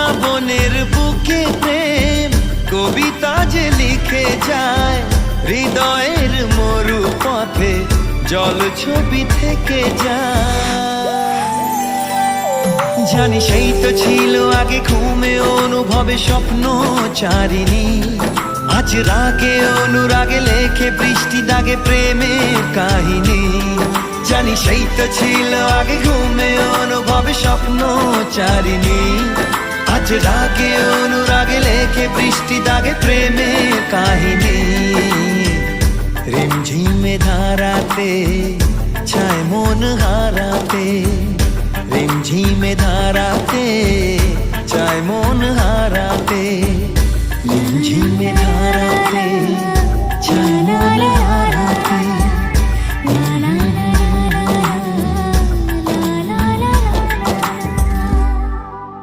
শ্রাবণের বুকে প্রেম কবিতা যে লিখে যায়, হৃদয়ের মরু পথে জল ছবি থেকে যায়। জানি সেই তো ছিল আগে ঘুমে অনুভবে স্বপ্ন চারিণী, আজ রাগে অনুরাগে লেখে বৃষ্টি দাগে প্রেমের কাহিনী। জানি সেই তো ছিল আগে ঘুমে অনুভবে স্বপ্ন চারিণী, আজ রাগে অনুরাগে লেখে বৃষ্টি দাগে প্রেমের কাহিনী। রিমঝিমে ধারাতে ছায় মন হারাতে, রিমঝিমে ধারাতে